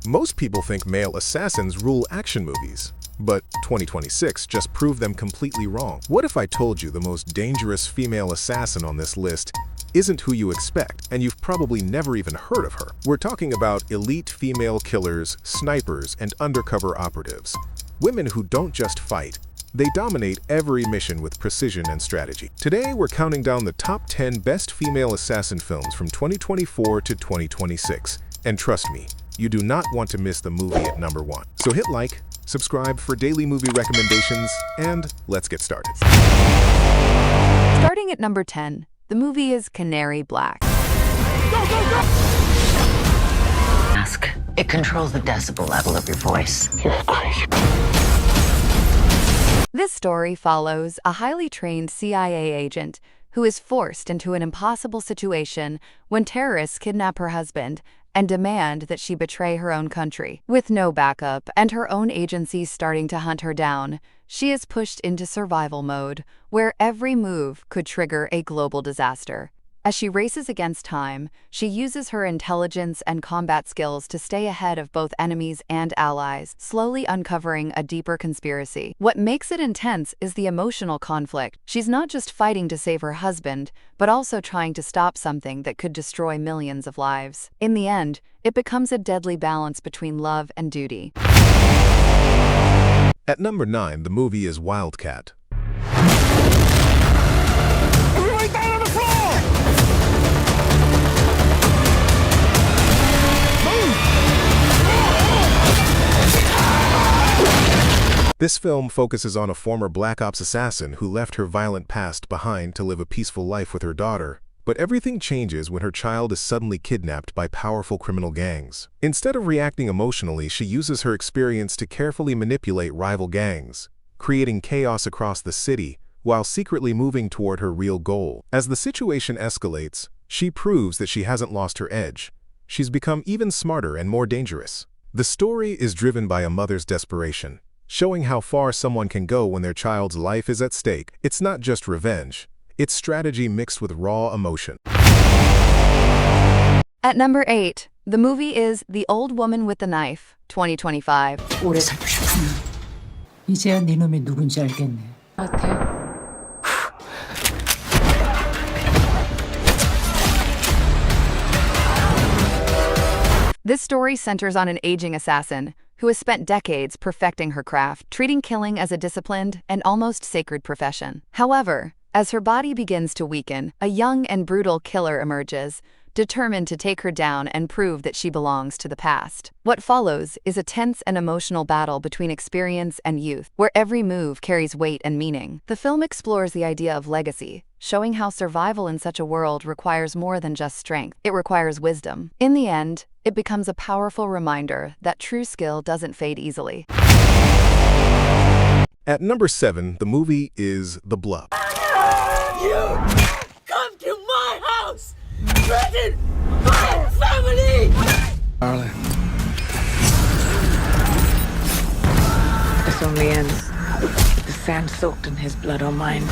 Most people think male assassins rule action movies, but 2026 just proved them completely wrong. What if I told you the most dangerous female assassin on this list isn't who you expect, and you've probably never even heard of her? We're talking about elite female killers, snipers, and undercover operatives. Women who don't just fight, they dominate every mission with precision and strategy. Today, we're counting down the top 10 best female assassin films from 2024 to 2026. And trust me, you do not want to miss the movie at number 1. So hit like, subscribe for daily movie recommendations, and let's get started. Starting at number 10, the movie is Canary Black. Go, go, go! Mask. It controls the decibel level of your voice. You're crazy. This story follows a highly trained CIA agent who is forced into an impossible situation when terrorists kidnap her husband and demand that she betray her own country. With no backup and her own agency starting to hunt her down, she is pushed into survival mode, where every move could trigger a global disaster. As she races against time, she uses her intelligence and combat skills to stay ahead of both enemies and allies, slowly uncovering a deeper conspiracy. What makes it intense is the emotional conflict. She's not just fighting to save her husband, but also trying to stop something that could destroy millions of lives. In the end, it becomes a deadly balance between love and duty. At number 9, the movie is Wildcat. Everybody down on the floor! This film focuses on a former Black Ops assassin who left her violent past behind to live a peaceful life with her daughter. But everything changes when her child is suddenly kidnapped by powerful criminal gangs. Instead of reacting emotionally, she uses her experience to carefully manipulate rival gangs, creating chaos across the city while secretly moving toward her real goal. As the situation escalates, she proves that she hasn't lost her edge. She's become even smarter and more dangerous. The story is driven by a mother's desperation, showing how far someone can go when their child's life is at stake. It's not just revenge, it's strategy mixed with raw emotion. At number 8, the movie is The Old Woman with the Knife, 2025. 오래 살고 싶으면 이제야 네 놈이 누군지 알겠네. 같아. This story centers on an aging assassin who has spent decades perfecting her craft, treating killing as a disciplined and almost sacred profession. However, as her body begins to weaken, a young and brutal killer emerges, determined to take her down and prove that she belongs to the past. What follows is a tense and emotional battle between experience and youth, where every move carries weight and meaning. The film explores the idea of legacy, showing how survival in such a world requires more than just strength. It requires wisdom. In the end, it becomes a powerful reminder that true skill doesn't fade easily. At number 7, the movie is The Bluff. You come to my house! Threaten my family! Darling. This only ends with the sand soaked in his blood on mine.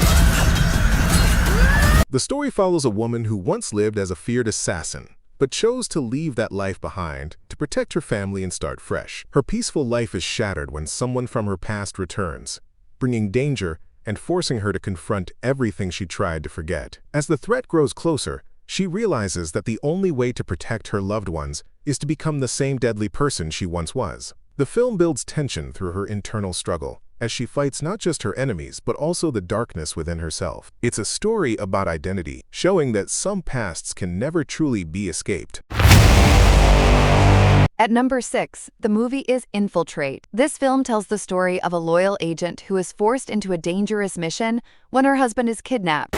The story follows a woman who once lived as a feared assassin, but chose to leave that life behind to protect her family and start fresh. Her peaceful life is shattered when someone from her past returns, bringing danger and forcing her to confront everything she tried to forget. As the threat grows closer, she realizes that the only way to protect her loved ones is to become the same deadly person she once was. The film builds tension through her internal struggle, as she fights not just her enemies but also the darkness within herself. It's a story about identity, showing that some pasts can never truly be escaped. At number 6, the movie is Infiltrate. This film tells the story of a loyal agent who is forced into a dangerous mission when her husband is kidnapped.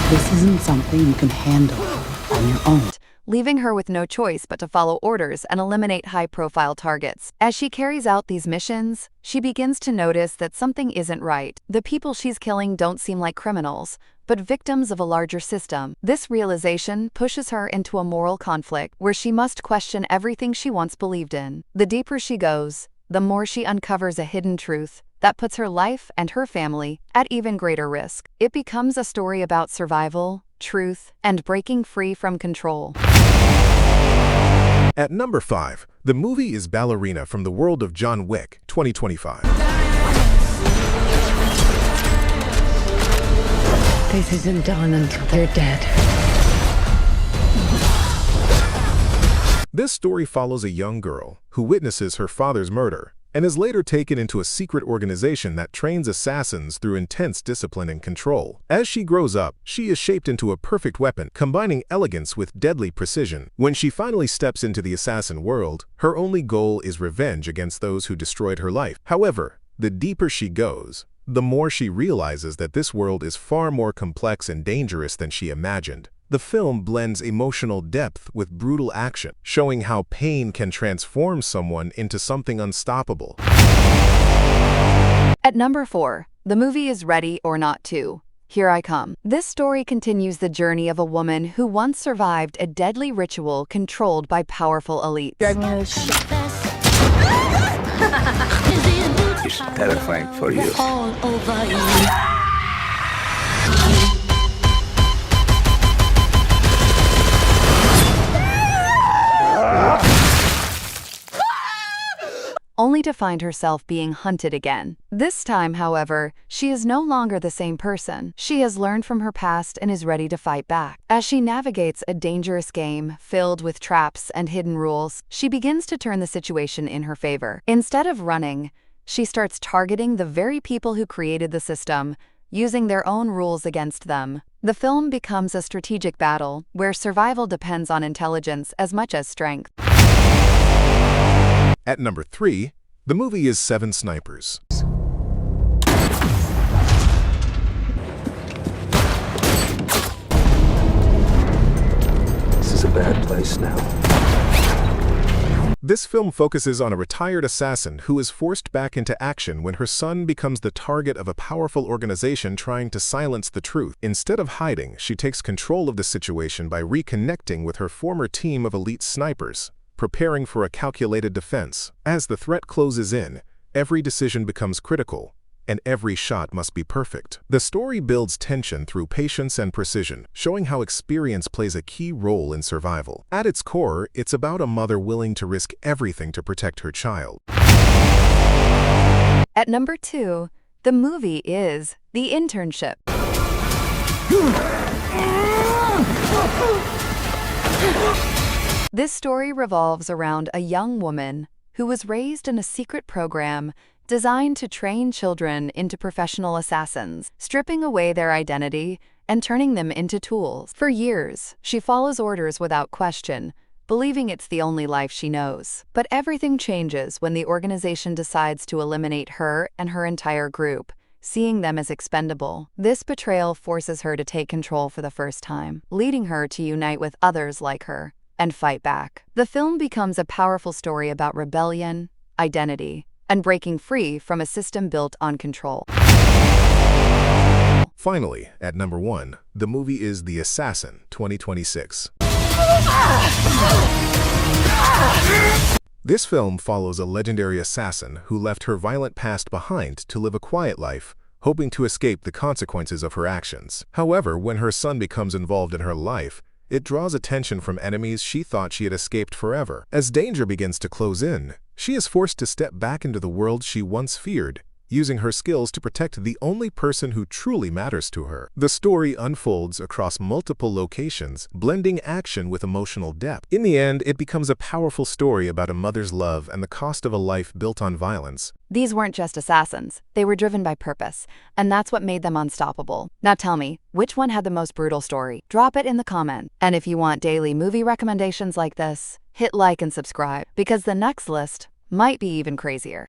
This isn't something you can handle on your own. Leaving her with no choice but to follow orders and eliminate high-profile targets. As she carries out these missions, she begins to notice that something isn't right. The people she's killing don't seem like criminals, but victims of a larger system. This realization pushes her into a moral conflict where she must question everything she once believed in. The deeper she goes, the more she uncovers a hidden truth that puts her life and her family at even greater risk. It becomes a story about survival, truth, and breaking free from control. At number 5, the movie is Ballerina from the world of John Wick, 2025. This isn't done until they're dead. This story follows a young girl who witnesses her father's murder and is later taken into a secret organization that trains assassins through intense discipline and control. As she grows up, she is shaped into a perfect weapon, combining elegance with deadly precision. When she finally steps into the assassin world, her only goal is revenge against those who destroyed her life. However, the deeper she goes, the more she realizes that this world is far more complex and dangerous than she imagined. The film blends emotional depth with brutal action, showing how pain can transform someone into something unstoppable. At number 4, the movie is Ready or Not 2. Here I Come. This story continues the journey of a woman who once survived a deadly ritual controlled by powerful elites. It's terrifying for you. Only to find herself being hunted again. This time, however, she is no longer the same person. She has learned from her past and is ready to fight back. As she navigates a dangerous game filled with traps and hidden rules, she begins to turn the situation in her favor. Instead of running, she starts targeting the very people who created the system, using their own rules against them. The film becomes a strategic battle where survival depends on intelligence as much as strength. At number 3, the movie is Seven Snipers. This is a bad place now. This film focuses on a retired assassin who is forced back into action when her son becomes the target of a powerful organization trying to silence the truth. Instead of hiding, she takes control of the situation by reconnecting with her former team of elite snipers, preparing for a calculated defense. As the threat closes in, every decision becomes critical, and every shot must be perfect. The story builds tension through patience and precision, showing how experience plays a key role in survival. At its core, it's about a mother willing to risk everything to protect her child. At number 2, the movie is The Internship. This story revolves around a young woman who was raised in a secret program designed to train children into professional assassins, stripping away their identity and turning them into tools. For years, she follows orders without question, believing it's the only life she knows. But everything changes when the organization decides to eliminate her and her entire group, seeing them as expendable. This betrayal forces her to take control for the first time, leading her to unite with others like her and fight back. The film becomes a powerful story about rebellion, identity, and breaking free from a system built on control. Finally, at number 1, the movie is The Assassin, 2026. This film follows a legendary assassin who left her violent past behind to live a quiet life, hoping to escape the consequences of her actions. However, when her son becomes involved in her life, it draws attention from enemies she thought she had escaped forever. As danger begins to close in, she is forced to step back into the world she once feared, using her skills to protect the only person who truly matters to her. The story unfolds across multiple locations, blending action with emotional depth. In the end, it becomes a powerful story about a mother's love and the cost of a life built on violence. These weren't just assassins. They were driven by purpose, and that's what made them unstoppable. Now tell me, which one had the most brutal story? Drop it in the comment. And if you want daily movie recommendations like this, hit like and subscribe, because the next list might be even crazier.